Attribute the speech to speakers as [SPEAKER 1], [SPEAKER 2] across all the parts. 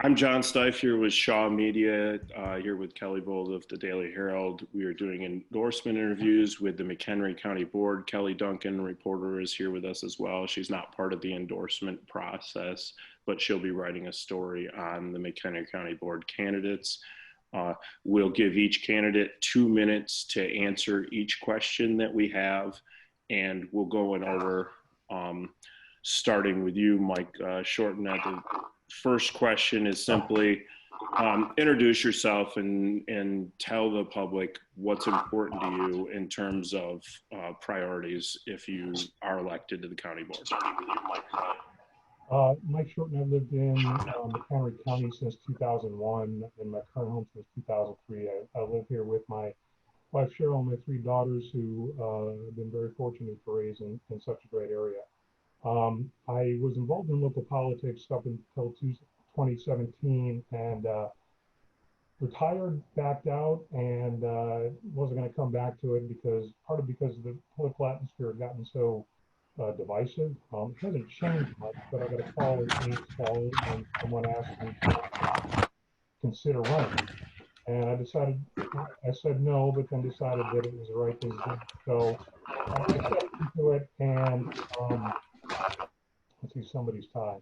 [SPEAKER 1] I'm John Stife here with Shaw Media, here with Kelly Bold of the Daily Herald. We are doing endorsement interviews with the McHenry County Board. Kelly Duncan, reporter, is here with us as well. She's not part of the endorsement process, but she'll be writing a story on the McHenry County Board candidates. We'll give each candidate 2 minutes to answer each question that we have, and we'll go in order, starting with you, Mike Shorten. The first question is simply introduce yourself and tell the public what's important to you in terms of priorities if you are elected to the county board.
[SPEAKER 2] Mike Shorten. I've lived in McHenry County since 2001, and my current home since 2003. I live here with my wife Cheryl and my 3 daughters, who have been very fortunate to raise in such a great area. I was involved in local politics up until 2017, and retired, backed out, and wasn't going to come back to it because the political atmosphere had gotten so divisive. It hasn't changed much, but I got a call last fall, and someone asked me to consider running, and I said no, but then decided that it was the right thing to do. So I stepped into it, and let's see, somebody's tie.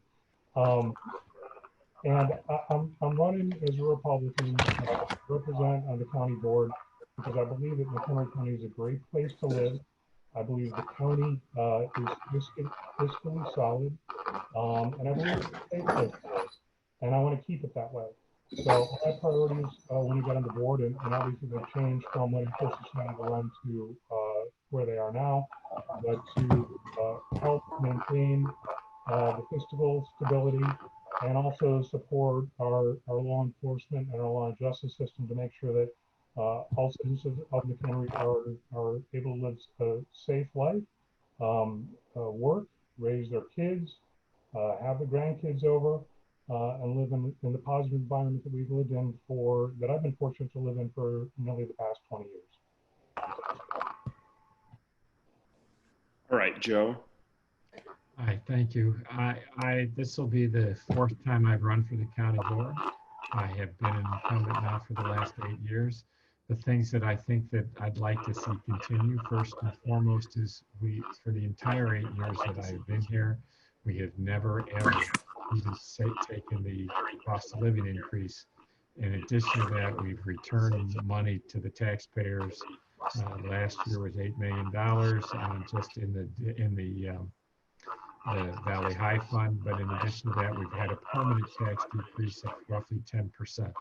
[SPEAKER 2] And I'm running as a Republican to represent on the county board because I believe that McHenry County is a great place to live. I believe the county is fiscally solid, and I believe it's a safe place to live, and I want to keep it that way. So my priorities when you get on the board, and obviously they've changed from when I first decided to run to where they are now, but to help maintain the fiscal stability and also support our law enforcement and our law and justice system to make sure that all citizens of McHenry are able to live a safe life, work, raise their kids, have the grandkids over, and live in the positive environment that we've lived in that I've been fortunate to live in for nearly the past 20 years.
[SPEAKER 1] All right, Joe.
[SPEAKER 3] Hi, thank you. This will be the 4th time I've run for the county board. I have been an incumbent now for the last 8 years. The things that I think that I'd like to see continue, first and foremost, is for the entire 8 years that I've been here, we have never ever even taken the cost of living increase. In addition to that, we've returned money to the taxpayers. Last year was $8 million just in the Valley High Fund, but in addition to that, we've had a permanent tax decrease of roughly 10%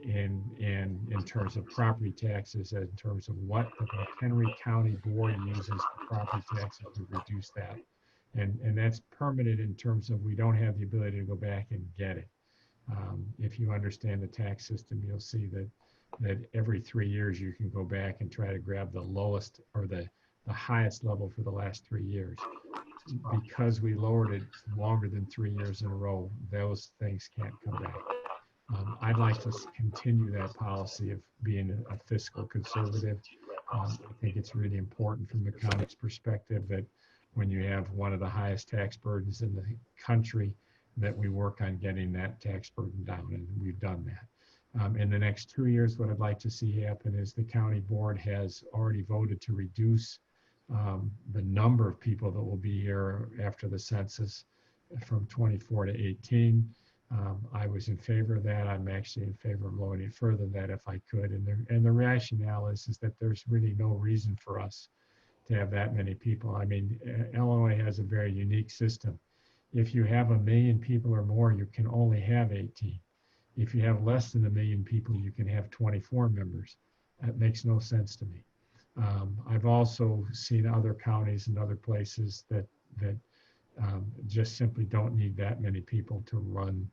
[SPEAKER 3] in terms of property taxes, in terms of what the McHenry County Board uses for property taxes to reduce that. And that's permanent in terms of we don't have the ability to go back and get it. If you understand the tax system, you'll see that every 3 years you can go back and try to grab the lowest or the highest level for the last 3 years. Because we lowered it longer than 3 years in a row, those things can't come back. I'd like to continue that policy of being a fiscal conservative. I think it's really important from the county's perspective that when you have one of the highest tax burdens in the country, that we work on getting that tax burden down, and we've done that. In the next 2 years, what I'd like to see happen is the county board has already voted to reduce the number of people that will be here after the census from 24 to 18. I was in favor of that. I'm actually in favor of lowering it further than that if I could. And the rationale is that there's really no reason for us to have that many people. I mean, Illinois has a very unique system. If you have 1 million people or more, you can only have 18. If you have less than 1 million people, you can have 24 members. That makes no sense to me. I've also seen other counties and other places that just simply don't need that many people to run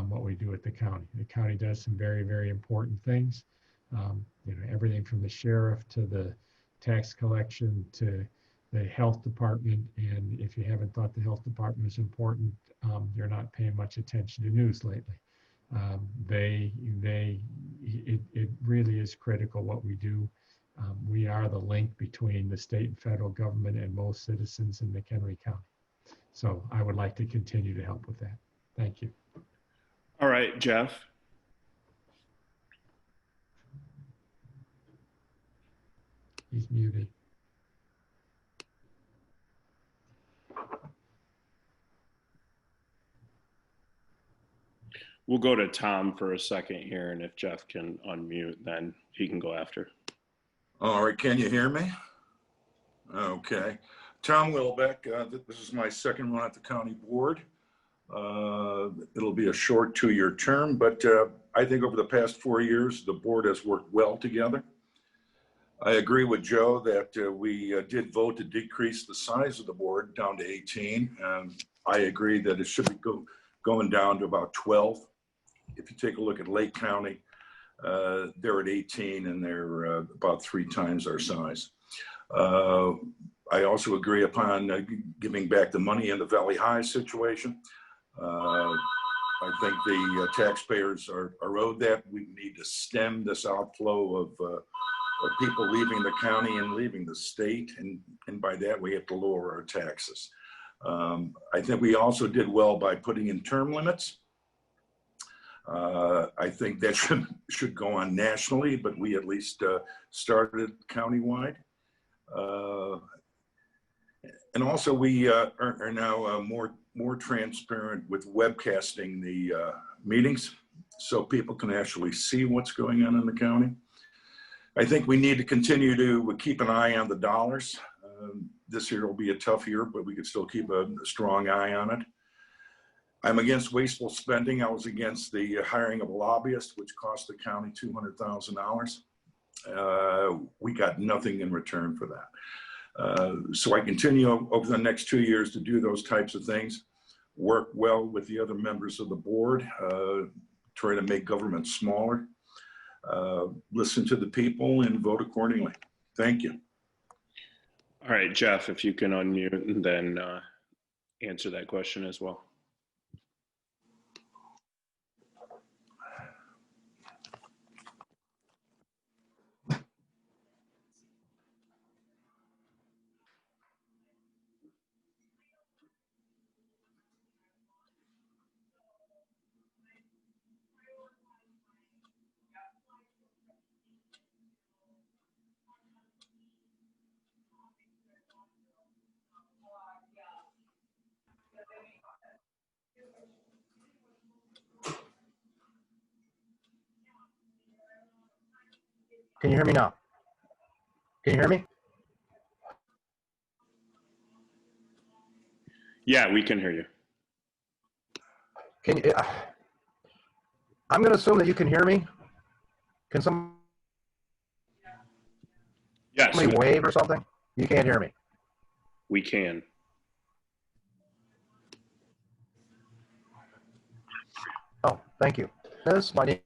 [SPEAKER 3] what we do at the county. The county does some very, very important things. Everything from the sheriff to the tax collection to the health department. And if you haven't thought the health department is important, you're not paying much attention to news lately. It really is critical what we do. We are the link between the state and federal government and most citizens in McHenry County. So I would like to continue to help with that. Thank you.
[SPEAKER 1] All right, Jeff.
[SPEAKER 3] He's muted.
[SPEAKER 1] We'll go to Tom for a second here, and if Jeff can unmute, then he can go after.
[SPEAKER 4] All right, can you hear me? Okay. Tom Wilbeck, this is my second run at the county board. It'll be a short 2-year term, but I think over the past 4 years, the board has worked well together. I agree with Joe that we did vote to decrease the size of the board down to 18. I agree that it should be going down to about 12. If you take a look at Lake County, they're at 18 and they're about 3 times our size. I also agree upon giving back the money in the Valley High situation. I think the taxpayers are owed that. We need to stem this outflow of people leaving the county and leaving the state. And by that, we have to lower our taxes. I think we also did well by putting in term limits. I think that should go on nationally, but we at least started countywide. And also we are now more transparent with webcasting the meetings so people can actually see what's going on in the county. I think we need to continue to keep an eye on the dollars. This year will be a tough year, but we could still keep a strong eye on it. I'm against wasteful spending. I was against the hiring of a lobbyist, which cost the county $200,000. We got nothing in return for that. So I continue over the next 2 years to do those types of things, work well with the other members of the board, try to make government smaller, listen to the people and vote accordingly. Thank you.
[SPEAKER 1] All right, Jeff, if you can unmute and then answer that question as well.
[SPEAKER 5] Can you hear me now? Can you hear me?
[SPEAKER 1] Yeah, we can hear you.
[SPEAKER 5] Can you, I'm going to assume that you can hear me. Can somebody
[SPEAKER 1] Yes,
[SPEAKER 5] wave or something? You can't hear me.
[SPEAKER 1] we can.
[SPEAKER 5] Oh, thank you. My name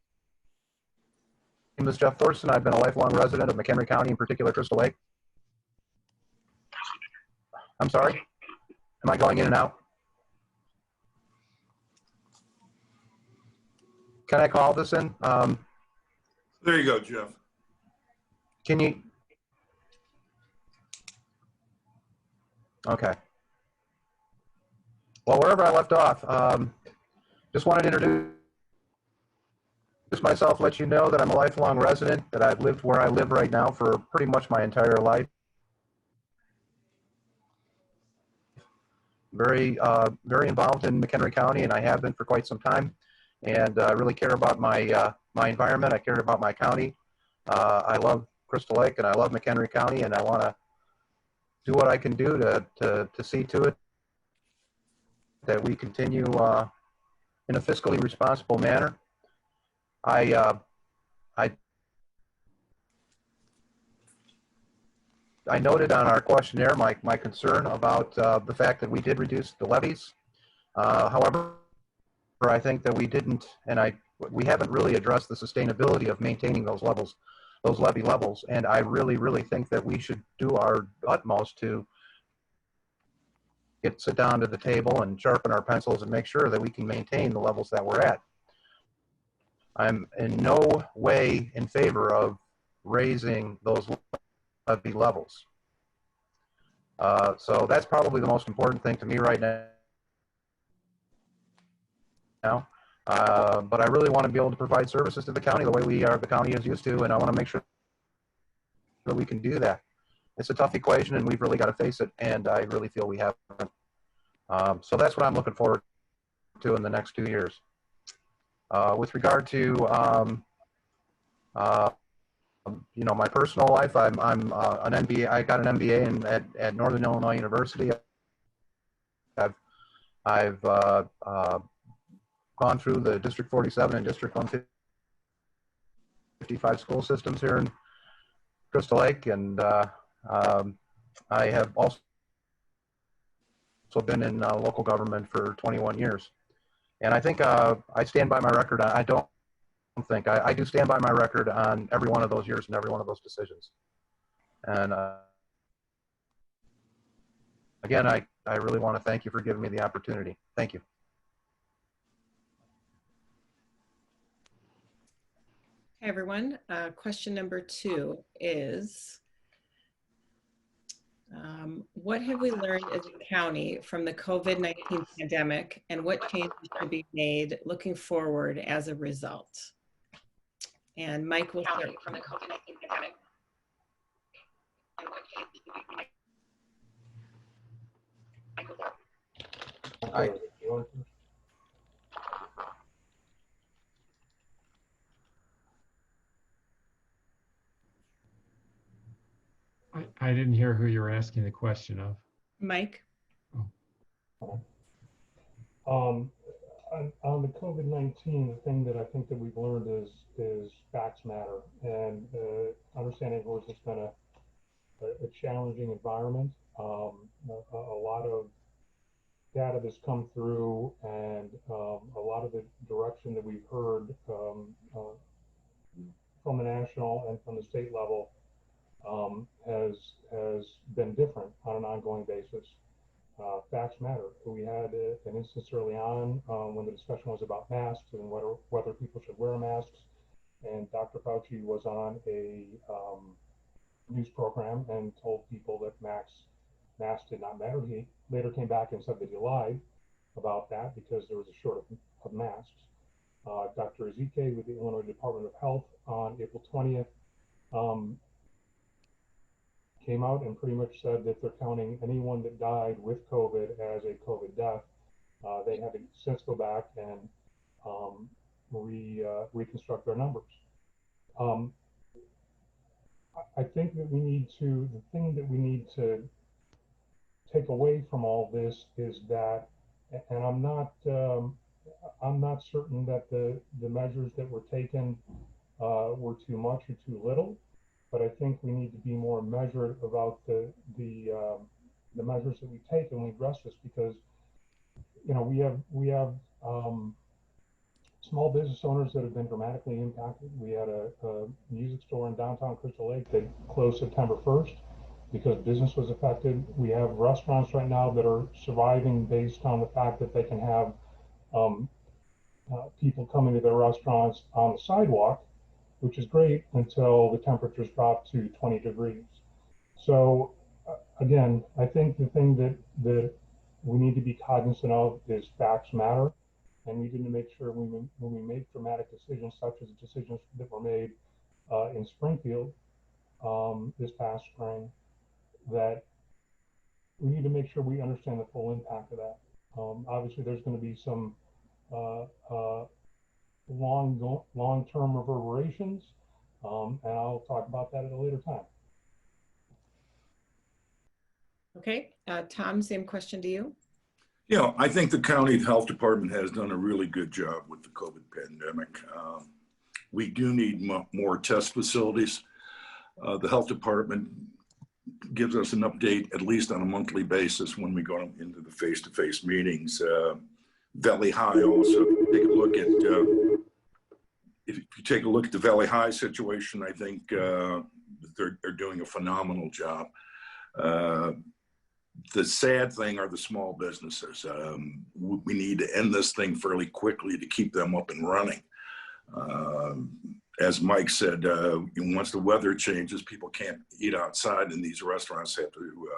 [SPEAKER 5] is Jeff Thorsen. I've been a lifelong resident of McHenry County, in particular Crystal Lake. I'm sorry? Am I going in and out? Can I call this in?
[SPEAKER 4] There you go, Jeff.
[SPEAKER 5] Can you? Okay. Well, wherever I left off, just wanted to introduce myself, let you know that I'm a lifelong resident, that I've lived where I live right now for pretty much my entire life. Very involved in McHenry County, and I have been for quite some time. And I really care about my my environment. I care about my county. I love Crystal Lake, and I love McHenry County, and I want to do what I can do to see to it that we continue in a fiscally responsible manner. I noted on our questionnaire my concern about the fact that we did reduce the levies. However, I think that we didn't, and we haven't really addressed the sustainability of maintaining those levels, those levy levels. And I really think that we should do our utmost to sit down to the table and sharpen our pencils and make sure that we can maintain the levels that we're at. I'm in no way in favor of raising those levy levels. So that's probably the most important thing to me right now. But I really want to be able to provide services to the county the way the county is used to, and I want to make sure that we can do that. It's a tough equation, and we've really got to face it, and I really feel we have. So that's what I'm looking forward to in the next 2 years. With regard to my personal life, I'm an MBA. I got an MBA at Northern Illinois University. I've gone through the District 47 and District 155 school systems here in Crystal Lake, and I have also been in local government for 21 years. And I think I stand by my record. I do stand by my record on every one of those years and every one of those decisions. And again, I really want to thank you for giving me the opportunity. Thank you.
[SPEAKER 6] Hi, everyone. Question number 2 is, what have we learned as a county from the COVID-19 pandemic, and what changes should be made looking forward as a result? And Mike will start from the COVID-19 pandemic.
[SPEAKER 3] I didn't hear who you were asking the question of.
[SPEAKER 6] Mike?
[SPEAKER 2] On the COVID-19, the thing that I think that we've learned is facts matter, and understanding, of course, it's been a challenging environment. A lot of data that's come through, and a lot of the direction that we've heard from the national and from the state level has been different on an ongoing basis. Facts matter. We had an instance early on when the discussion was about masks and whether people should wear masks, and Dr. Fauci was on a news program and told people that masks did not matter. He later came back and said that he lied about that because there was a shortage of masks. Dr. Ezike with the Illinois Department of Health on April 20th came out and pretty much said that they're counting anyone that died with COVID as a COVID death. They had to since go back and reconstruct their numbers. I think that the thing that we need to take away from all this is that, and I'm not certain that the measures that were taken were too much or too little, but I think we need to be more measured about the measures that we take and we address this, because we have small business owners that have been dramatically impacted. We had a music store in downtown Crystal Lake that closed September 1st because business was affected. We have restaurants right now that are surviving based on the fact that they can have people coming to their restaurants on the sidewalk, which is great until the temperatures drop to 20 degrees. So again, I think the thing that we need to be cognizant of is facts matter, and we need to make sure when we make dramatic decisions, such as decisions that were made in Springfield this past spring, that we need to make sure we understand the full impact of that. Obviously, there's going to be some long-term reverberations, and I'll talk about that at a later time.
[SPEAKER 6] Okay, Tom, same question to you.
[SPEAKER 4] Yeah, I think the county health department has done a really good job with the COVID pandemic. We do need more test facilities. The health department gives us an update at least on a monthly basis when we go into the face-to-face meetings. Valley High also, take a look at, if you take a look at the Valley High situation, I think they're doing a phenomenal job. The sad thing are the small businesses. We need to end this thing fairly quickly to keep them up and running. As Mike said, once the weather changes, people can't eat outside, and these restaurants have to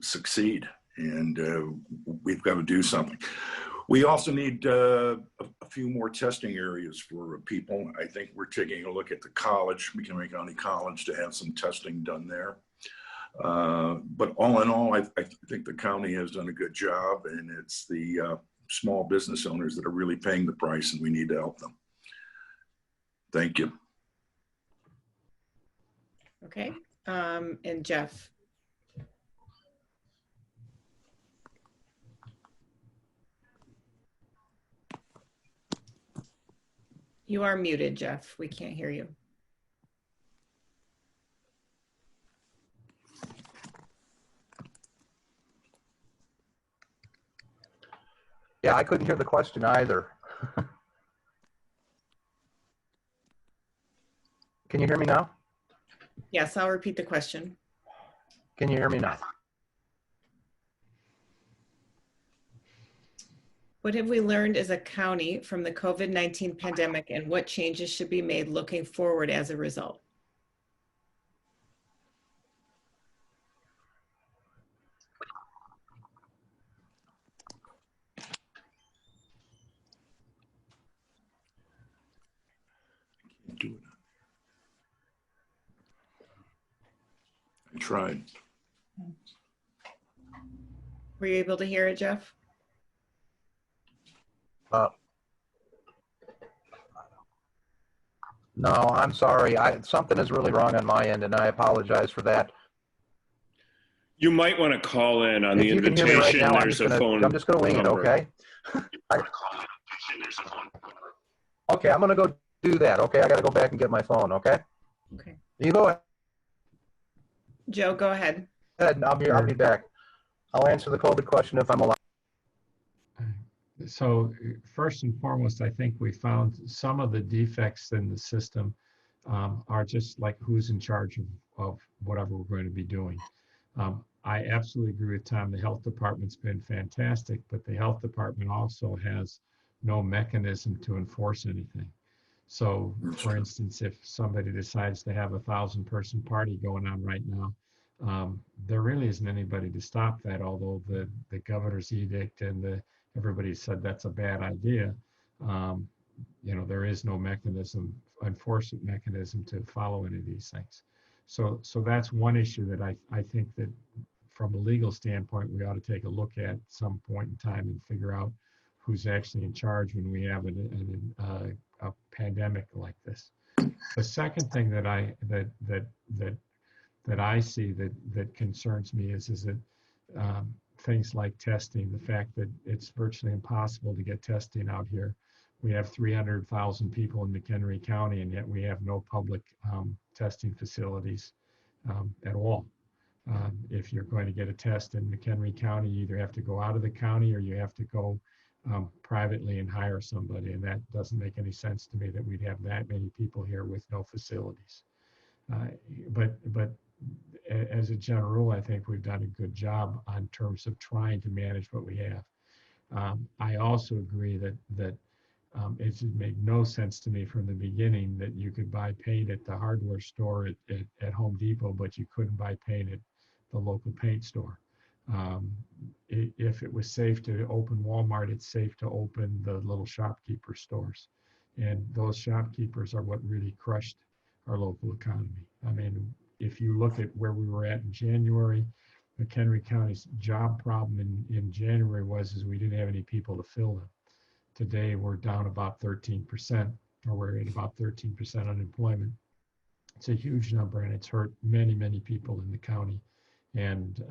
[SPEAKER 4] succeed, and we've got to do something. We also need a few more testing areas for people. I think we're taking a look at the college, McHenry County College, to have some testing done there. But all in all, I think the county has done a good job, and it's the small business owners that are really paying the price, and we need to help them. Thank you.
[SPEAKER 6] Okay, and Jeff. You are muted, Jeff. We can't hear you.
[SPEAKER 5] Yeah, I couldn't hear the question either. Can you hear me now?
[SPEAKER 6] Yes, I'll repeat the question.
[SPEAKER 5] Can you hear me now?
[SPEAKER 6] What have we learned as a county from the COVID-19 pandemic, and what changes should be made looking forward as a result?
[SPEAKER 4] Do it. I tried.
[SPEAKER 6] Were you able to hear it, Jeff?
[SPEAKER 5] No, I'm sorry. Something is really wrong on my end, and I apologize for that.
[SPEAKER 1] You might want to call in on the
[SPEAKER 5] If you can hear me right
[SPEAKER 1] invitation.
[SPEAKER 5] now,
[SPEAKER 1] There's a phone.
[SPEAKER 5] I'm just going to wing it,
[SPEAKER 1] number.
[SPEAKER 5] okay? Okay, I'm going to go do that, okay? I got to go back and get my phone, okay?
[SPEAKER 6] Okay.
[SPEAKER 5] You go ahead,
[SPEAKER 6] Joe, go ahead.
[SPEAKER 5] and I'll be back. I'll answer the COVID question if I'm allowed.
[SPEAKER 3] So first and foremost, I think we found some of the defects in the system are just like who's in charge of whatever we're going to be doing. I absolutely agree with Tom. The health department's been fantastic, but the health department also has no mechanism to enforce anything. So for instance, if somebody decides to have a 1,000-person party going on right now, there really isn't anybody to stop that, although the governor's edict and everybody said that's a bad idea. You know, there is no mechanism, enforcement mechanism to follow any of these things. So that's one issue that I think that from a legal standpoint, we ought to take a look at some point in time and figure out who's actually in charge when we have a pandemic like this. The second thing that I see that concerns me is that things like testing, the fact that it's virtually impossible to get testing out here. We have 300,000 people in McHenry County, and yet we have no public testing facilities at all. If you're going to get a test in McHenry County, you either have to go out of the county or you have to go privately and hire somebody, and that doesn't make any sense to me that we'd have that many people here with no facilities. But as a general rule, I think we've done a good job on terms of trying to manage what we have. I also agree that it made no sense to me from the beginning that you could buy paint at the hardware store at Home Depot, but you couldn't buy paint at the local paint store. If it was safe to open Walmart, it's safe to open the little shopkeeper stores. And those shopkeepers are what really crushed our local economy. I mean, if you look at where we were at in January, McHenry County's job problem in January was we didn't have any people to fill them. Today, we're down about 13%, or we're at about 13% unemployment. It's a huge number, and it's hurt many, many people in the county. And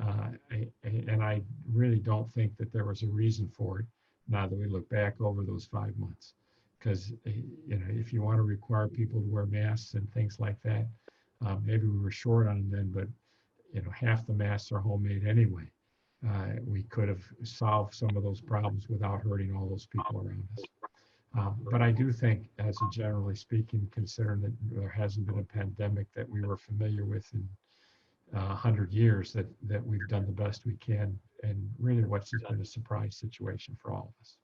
[SPEAKER 3] I really don't think that there was a reason for it, now that we look back over those 5 months. Because if you want to require people to wear masks and things like that, maybe we were short on them then, but half the masks are homemade anyway. We could have solved some of those problems without hurting all those people around us. But I do think, as a generally speaking, considering that there hasn't been a pandemic that we were familiar with in 100 years, that we've done the best we can, and really what's been a surprise situation for all of us.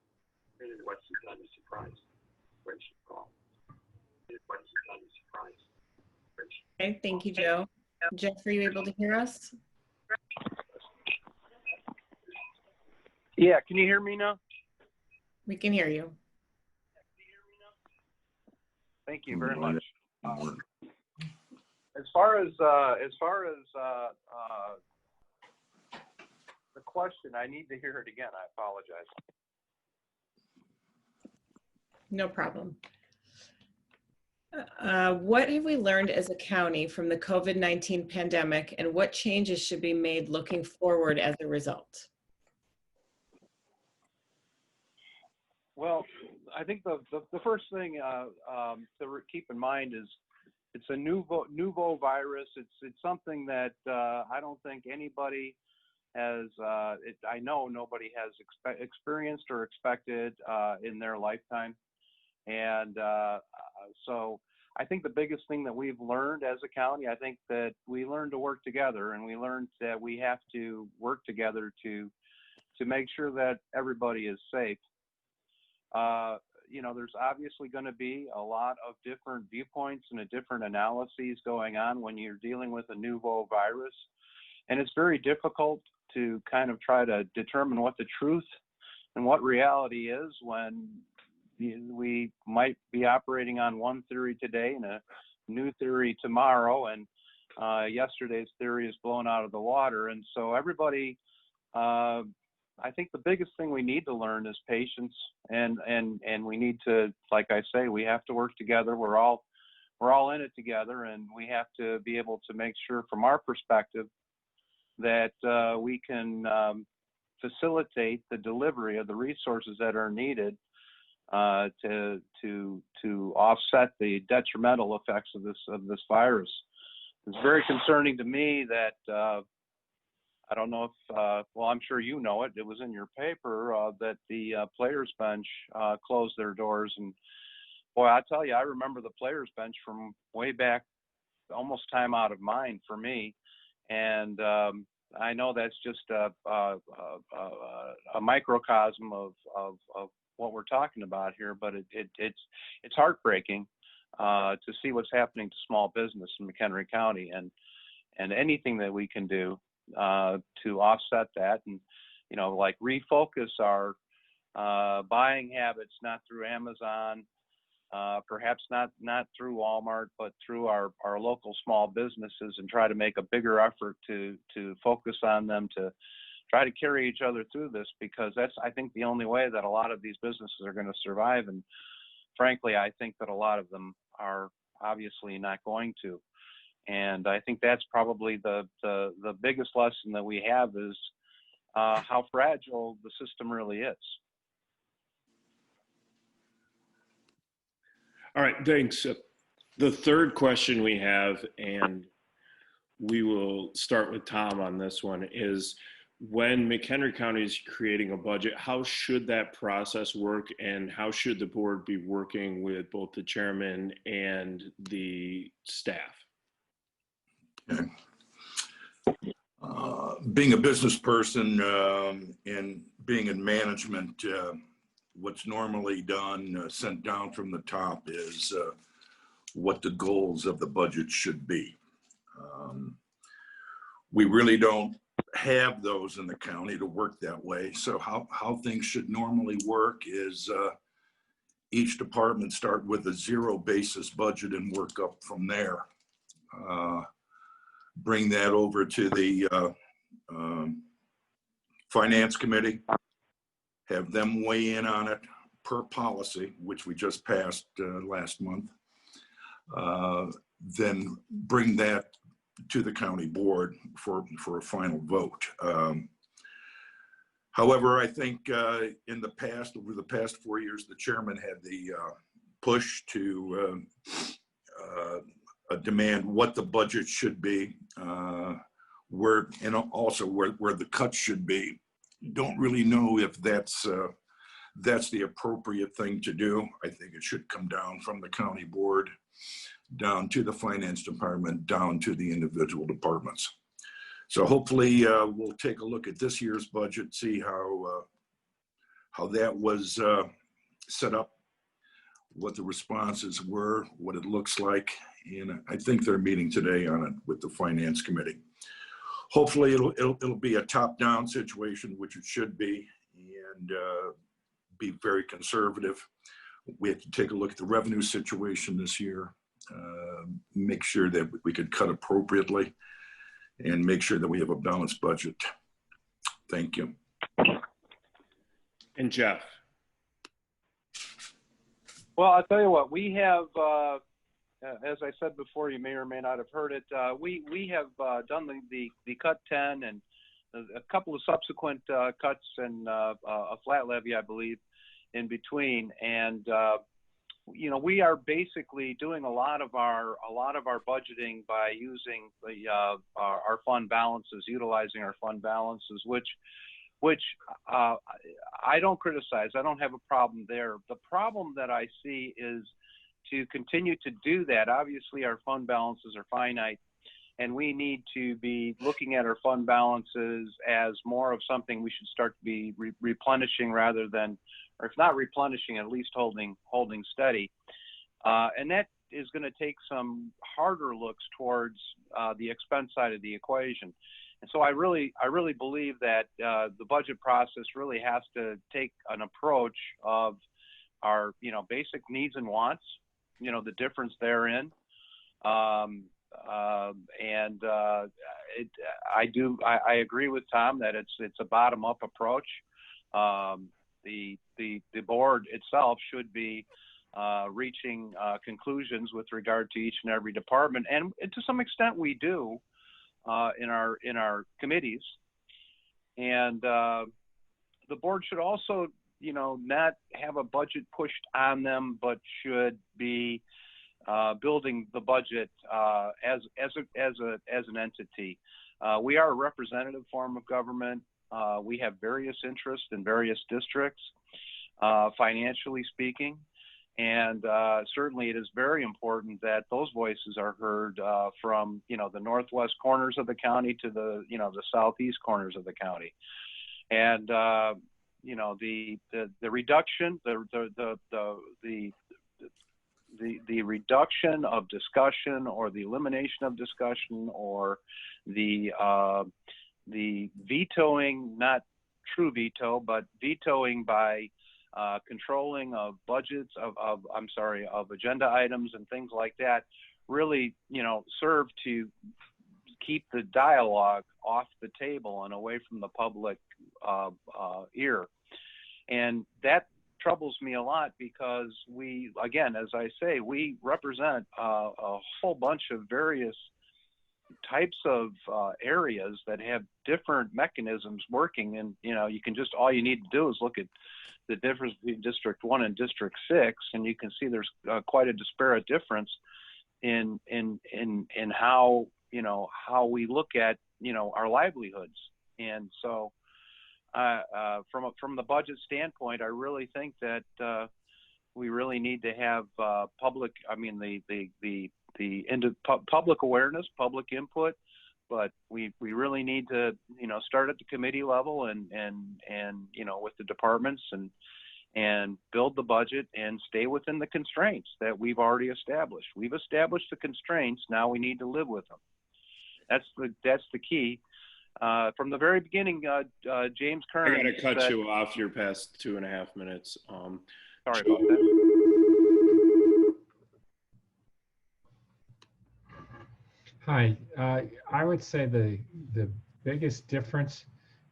[SPEAKER 6] Okay, thank you, Joe. Jeff, are you able to hear us?
[SPEAKER 7] Yeah, can you hear me now?
[SPEAKER 6] We can hear you.
[SPEAKER 7] Thank you very much. As far as the question, I need to hear it again. I apologize.
[SPEAKER 6] No problem. What have we learned as a county from the COVID-19 pandemic, and what changes should be made looking forward as a result?
[SPEAKER 7] Well, I think the first thing to keep in mind is it's a nouveau virus. It's something that I don't think anybody has. I know nobody has experienced or expected in their lifetime, and so I think the biggest thing that we've learned as a county, I think that we learned to work together, and we learned that we have to work together to make sure that everybody is safe. You know, there's obviously going to be a lot of different viewpoints and different analyses going on when you're dealing with a nouveau virus. And it's very difficult to kind of try to determine what the truth and what reality is when we might be operating on one theory today and a new theory tomorrow. And yesterday's theory is blown out of the water. And so everybody, I think the biggest thing we need to learn is patience, and we need to, like I say, we have to work together. We're all in it together, and we have to be able to make sure, from our perspective, that we can facilitate the delivery of the resources that are needed to offset the detrimental effects of this virus. It's very concerning to me that. I don't know if, well, I'm sure you know it. It was in your paper that the players bench closed their doors. And boy, I tell you, I remember the players bench from way back, almost time out of mind for me. And I know that's just a microcosm of what we're talking about here, but it's heartbreaking to see what's happening to small business in McHenry County, and anything that we can do to offset that, and like refocus our buying habits, not through Amazon, perhaps not through Walmart, but through our local small businesses, and try to make a bigger effort to focus on them, to try to carry each other through this, because that's, I think, the only way that a lot of these businesses are going to survive. And frankly, I think that a lot of them are obviously not going to. And I think that's probably the biggest lesson that we have is how fragile the system really is.
[SPEAKER 1] All right, thanks. The third question we have, and we will start with Tom on this one, is when McHenry County is creating a budget, how should that process work, and how should the board be working with both the chairman and the staff?
[SPEAKER 4] Okay. Being a business person and being in management, what's normally done, sent down from the top, is what the goals of the budget should be. We really don't have those in the county to work that way. So how things should normally work is each department start with a zero basis budget and work up from there. Bring that over to the finance committee, have them weigh in on it per policy, which we just passed last month. Then bring that to the county board for a final vote. However, I think in the past, over the past 4 years, the chairman had the push to demand what the budget should be, where, and also where the cuts should be. Don't really know if that's the appropriate thing to do. I think it should come down from the county board, down to the finance department, down to the individual departments. So hopefully we'll take a look at this year's budget, see how that was set up, what the responses were, what it looks like. And I think they're meeting today on it with the finance committee. Hopefully it'll be a top-down situation, which it should be, and be very conservative. We have to take a look at the revenue situation this year, make sure that we could cut appropriately, and make sure that we have a balanced budget. Thank you.
[SPEAKER 1] And Jeff.
[SPEAKER 7] Well, I'll tell you what, we have, as I said before, you may or may not have heard it, we have done the cut 10 and a couple of subsequent cuts and a flat levy, I believe, in between. And you know, we are basically doing a lot of our budgeting by using our fund balances, utilizing our fund balances, which I don't criticize. I don't have a problem there. The problem that I see is to continue to do that. Obviously, our fund balances are finite, and we need to be looking at our fund balances as more of something we should start to be replenishing rather than, or if not replenishing, at least holding steady. And that is going to take some harder looks towards the expense side of the equation. And so I really believe that the budget process really has to take an approach of our, you know, basic needs and wants, you know, the difference therein. I agree with Tom that it's a bottom-up approach. The board itself should be reaching conclusions with regard to each and every department, and to some extent we do in our committees. And the board should also, you know, not have a budget pushed on them, but should be building the budget as an entity. We are a representative form of government. We have various interests in various districts, financially speaking, and certainly it is very important that those voices are heard from, you know, the northwest corners of the county to the, you know, the southeast corners of the county. And you know, the reduction, the reduction of discussion, or the elimination of discussion, or the vetoing, not true veto, but vetoing by controlling of budgets of agenda items and things like that, really, you know, serve to keep the dialogue off the table and away from the public ear. And that troubles me a lot, because we, again, as I say, we represent a whole bunch of various types of areas that have different mechanisms working. And, you know, you can just, all you need to do is look at the difference between District 1 and District 6, and you can see there's quite a disparate difference in how, you know, how we look at, you know, our livelihoods. And so from the budget standpoint, I really think that we really need to have public awareness, public input, but we really need to, you know, start at the committee level and you know, with the departments and build the budget and stay within the constraints that we've already established. We've established the constraints. Now we need to live with them. That's the key. From the very beginning, James Kern.
[SPEAKER 1] I got to cut you off. You're past 2.5 minutes.
[SPEAKER 7] Sorry about that.
[SPEAKER 3] Hi, I would say the biggest difference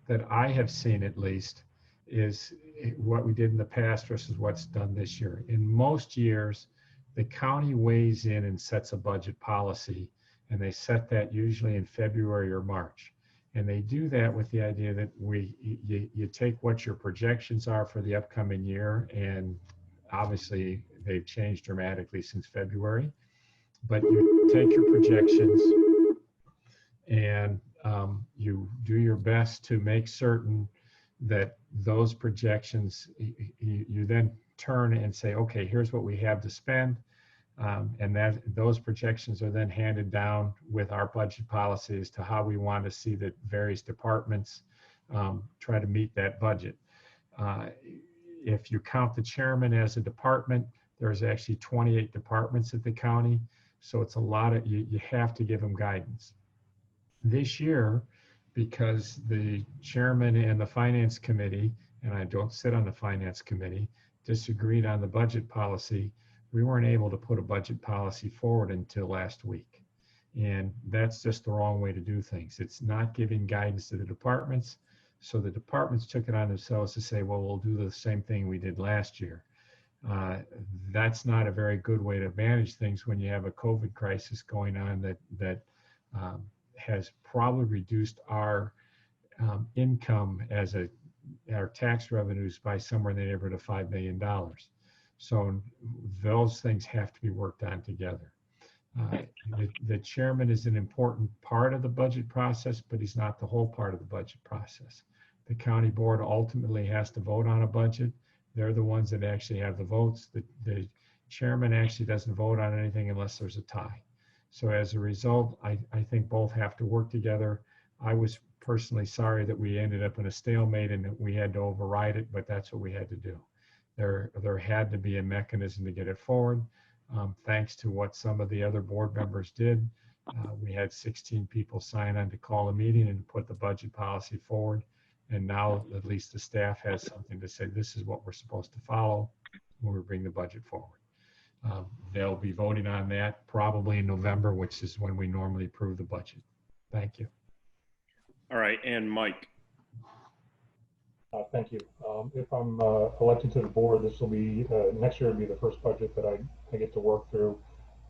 [SPEAKER 3] that I have seen, at least, is what we did in the past versus what's done this year. In most years, the county weighs in and sets a budget policy, and they set that usually in February or March. And they do that with the idea that you take what your projections are for the upcoming year, and obviously they've changed dramatically since February. But you take your projections and you do your best to make certain that those projections, you then turn and say, okay, here's what we have to spend. And those projections are then handed down with our budget policy as to how we want to see the various departments try to meet that budget. If you count the chairman as a department, there's actually 28 departments at the county. So it's a lot of, you have to give them guidance. This year, because the chairman and the finance committee and I don't sit on the finance committee, disagreed on the budget policy. We weren't able to put a budget policy forward until last week. And that's just the wrong way to do things. It's not giving guidance to the departments. So the departments took it on themselves to say, well, we'll do the same thing we did last year. That's not a very good way to manage things when you have a COVID crisis going on that has probably reduced our income as our tax revenues by somewhere in the neighborhood of $5 million. So those things have to be worked on together. The chairman is an important part of the budget process, but he's not the whole part of the budget process. The county board ultimately has to vote on a budget. They're the ones that actually have the votes. The chairman actually doesn't vote on anything unless there's a tie. So as a result, I think both have to work together. I was personally sorry that we ended up in a stalemate and that we had to override it, but that's what we had to do. There had to be a mechanism to get it forward. Thanks to what some of the other board members did, we had 16 people sign on to call a meeting and put the budget policy forward. And now at least the staff has something to say, this is what we're supposed to follow when we bring the budget forward. They'll be voting on that probably in November, which is when we normally approve the budget. Thank you.
[SPEAKER 1] All right, and Mike.
[SPEAKER 2] Thank you. If I'm elected to the board, this will be, next year will be the first budget that I get to work through.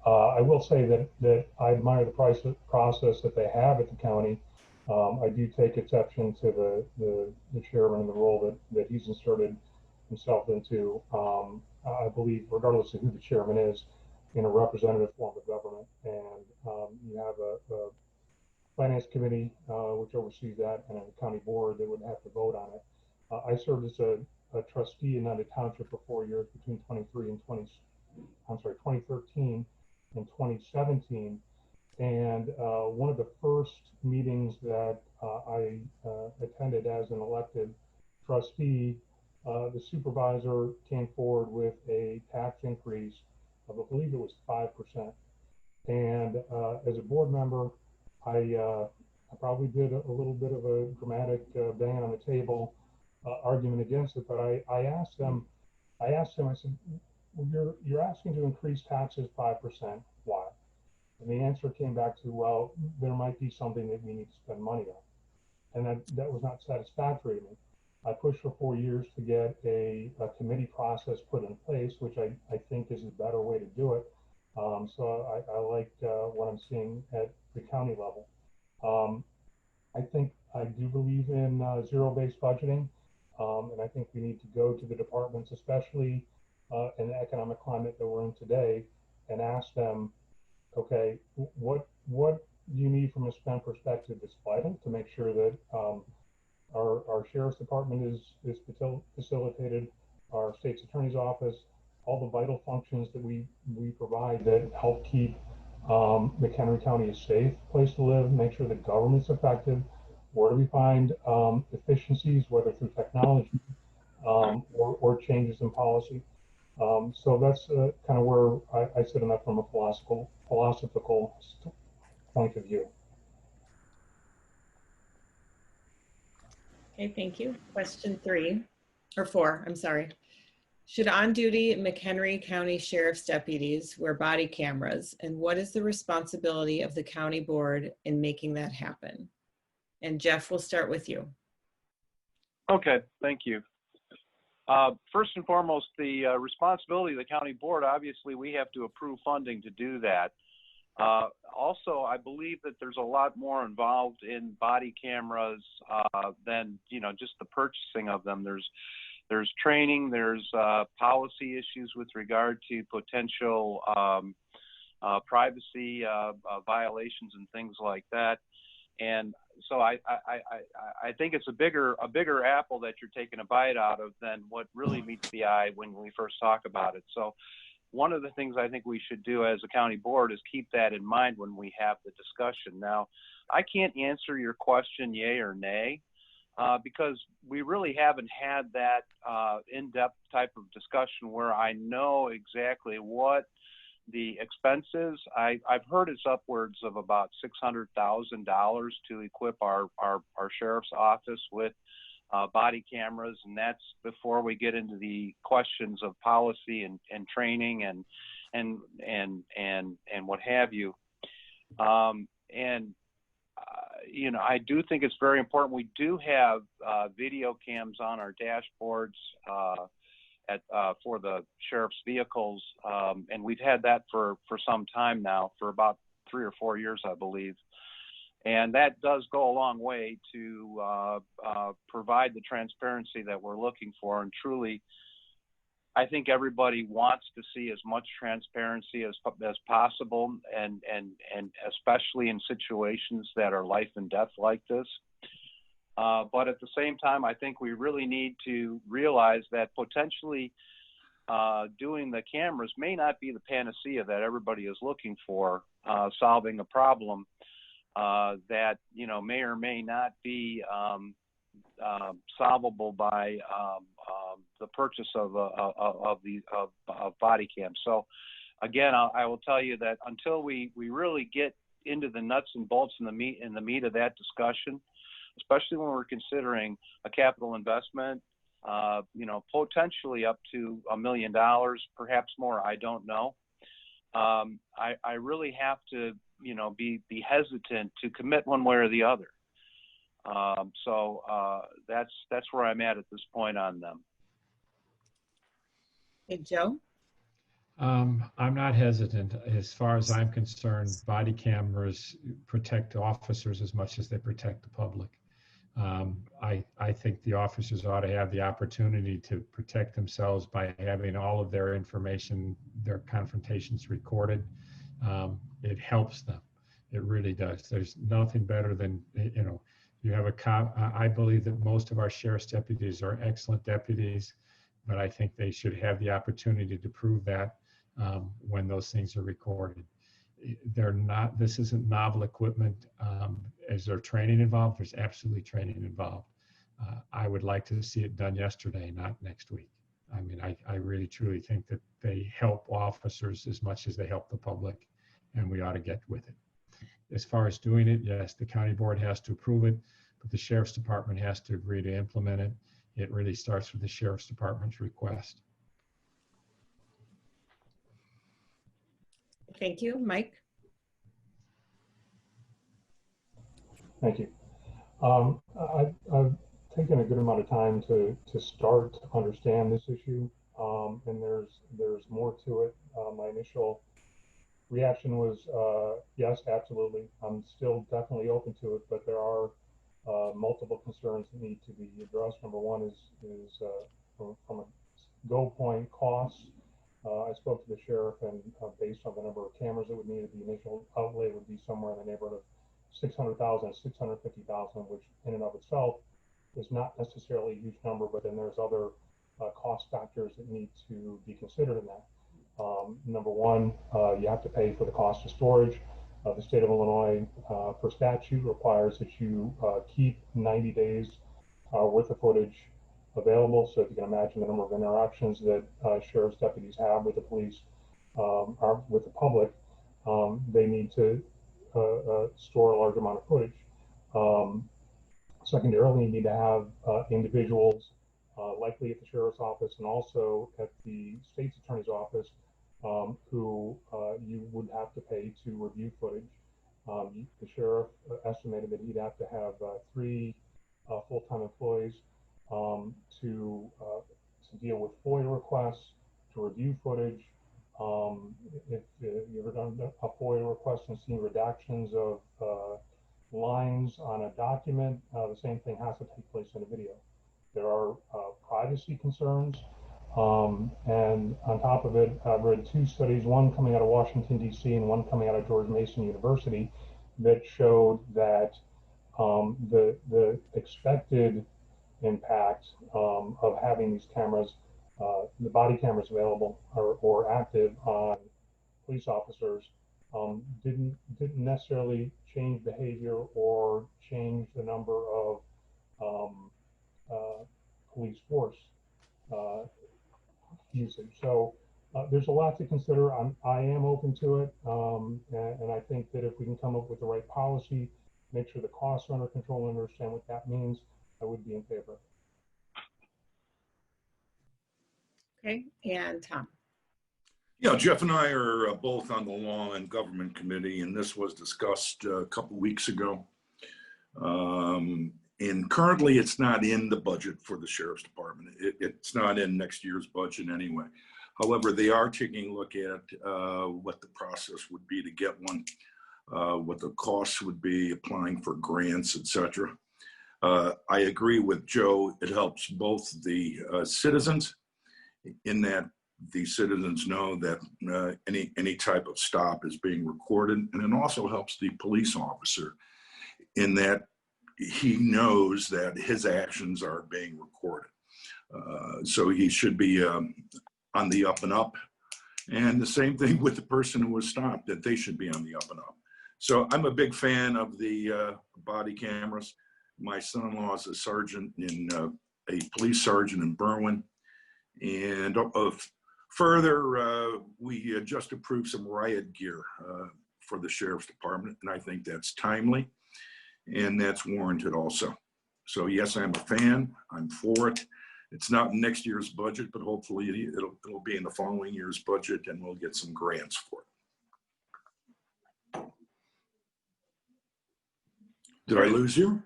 [SPEAKER 2] I will say that I admire the process that they have at the county. I do take exception to the chairman and the role that he's inserted himself into. I believe, regardless of who the chairman is, in a representative form of government, and you have a finance committee which oversees that, and a county board that would have to vote on it. I served as a trustee in United Township for 4 years between 2013 and 2017. And one of the first meetings that I attended as an elected trustee, the supervisor came forward with a tax increase of, I believe it was 5%. And as a board member, I probably did a little bit of a dramatic banging on the table argument against it, but I asked them, I said, well, you're asking to increase taxes 5%, why? And the answer came back to, well, there might be something that we need to spend money on. And that was not satisfactory to me. I pushed for 4 years to get a committee process put in place, which I think is a better way to do it. So I like what I'm seeing at the county level. I think I do believe in zero-based budgeting. And I think we need to go to the departments, especially in the economic climate that we're in today, and ask them, okay, what do you need from a spend perspective that's vital to make sure that our sheriff's department is facilitated, our state's attorney's office, all the vital functions that we provide that help keep McHenry County a safe place to live, make sure the government's effective. Where do we find efficiencies, whether through technology or changes in policy? So that's kind of where I sit on that from a philosophical point of view.
[SPEAKER 6] Okay, thank you. Question 4, I'm sorry. Should on-duty McHenry County Sheriff's deputies wear body cameras, and what is the responsibility of the county board in making that happen? And Jeff, we'll start with you.
[SPEAKER 7] Okay, thank you. First and foremost, the responsibility of the county board, obviously we have to approve funding to do that. Also, I believe that there's a lot more involved in body cameras than, just the purchasing of them. There's training, there's policy issues with regard to potential privacy violations and things like that. And so I think it's a bigger apple that you're taking a bite out of than what really meets the eye when we first talk about it. So one of the things I think we should do as a county board is keep that in mind when we have the discussion. Now, I can't answer your question yay or nay because we really haven't had that in-depth type of discussion where I know exactly what the expenses. I've heard it's upwards of about $600,000 to equip our sheriff's office with body cameras, and that's before we get into the questions of policy and training and what have you. You know, I do think it's very important. We do have video cams on our dashboards for the sheriff's vehicles, and we've had that for some time now, for about 3 or 4 years, I believe. And that does go a long way to provide the transparency that we're looking for. And truly, I think everybody wants to see as much transparency as possible, and especially in situations that are life and death like this. But at the same time, I think we really need to realize that potentially doing the cameras may not be the panacea that everybody is looking for, solving a problem that, you know, may or may not be solvable by the purchase of body cams. So again, I will tell you that until we really get into the nuts and bolts and the meat of that discussion, especially when we're considering a capital investment, you know, potentially up to $1 million, perhaps more, I don't know. I really have to, you know, be hesitant to commit one way or the other. So that's where I'm at this point on them.
[SPEAKER 6] Hey, Joe?
[SPEAKER 3] I'm not hesitant. As far as I'm concerned, body cameras protect officers as much as they protect the public. I think the officers ought to have the opportunity to protect themselves by having all of their information, their confrontations recorded. It helps them. It really does. There's nothing better than, you know, you have a cop. I believe that most of our sheriff's deputies are excellent deputies, but I think they should have the opportunity to prove that when those things are recorded. They're not, this isn't novel equipment. Is there training involved? There's absolutely training involved. I would like to see it done yesterday, not next week. I mean, I really truly think that they help officers as much as they help the public, and we ought to get with it. As far as doing it, yes, the county board has to approve it, but the sheriff's department has to agree to implement it. It really starts with the sheriff's department's request.
[SPEAKER 6] Thank you. Mike?
[SPEAKER 2] Thank you. I've taken a good amount of time to start to understand this issue, and there's more to it. My initial reaction was yes, absolutely. I'm still definitely open to it, but there are multiple concerns that need to be addressed. Number one is from a go point costs. I spoke to the sheriff, and based on the number of cameras that would need, the initial outlay would be somewhere in the neighborhood of $600,000, $650,000, which in and of itself is not necessarily a huge number, but then there's other cost factors that need to be considered in that. Number one, you have to pay for the cost of storage. The state of Illinois, per statute, requires that you keep 90 days worth of footage available. So if you can imagine the number of interactions that sheriff's deputies have with the police, or with the public, they need to store a large amount of footage. Secondarily, you need to have individuals likely at the sheriff's office and also at the state's attorney's office who you would have to pay to review footage. The sheriff estimated that he'd have to have 3 full-time employees to deal with FOIA requests, to review footage. If you've ever done a FOIA request and seen redactions of lines on a document, the same thing has to take place in a video. There are privacy concerns, and on top of it, I've read 2 studies, one coming out of Washington, D.C. and one coming out of George Mason University, that showed that the expected impact of having these cameras, the body cameras available or active on police officers, didn't necessarily change behavior or change the number of police force usage. So there's a lot to consider. I am open to it, and I think that if we can come up with the right policy, make sure the costs are under control and understand what that means, I would be in favor.
[SPEAKER 6] Okay, and Tom.
[SPEAKER 4] Yeah, Jeff and I are both on the Law and Government Committee, and this was discussed a couple weeks ago. And currently, it's not in the budget for the Sheriff's Department. It's not in next year's budget anyway. However, they are taking a look at what the process would be to get one, what the costs would be, applying for grants, etc. I agree with Joe. It helps both the citizens in that the citizens know that any type of stop is being recorded, and it also helps the police officer in that he knows that his actions are being recorded. So he should be on the up and up. And the same thing with the person who was stopped, that they should be on the up and up. So I'm a big fan of the body cameras. My son-in-law is a sergeant in a police sergeant in Berwyn. And further, we just approved some riot gear for the Sheriff's Department, and I think that's timely and that's warranted also. So yes, I'm a fan. I'm for it. It's not in next year's budget, but hopefully it'll be in the following year's budget, and we'll get some grants for it. Did I lose you?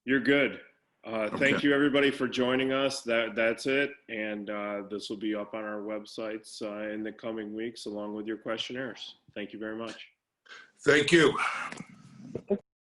[SPEAKER 1] You're good.
[SPEAKER 4] Okay.
[SPEAKER 1] Thank you everybody for joining us. That's it. And this will be up on our websites in the coming weeks along with your questionnaires. Thank you very much.
[SPEAKER 4] Thank you.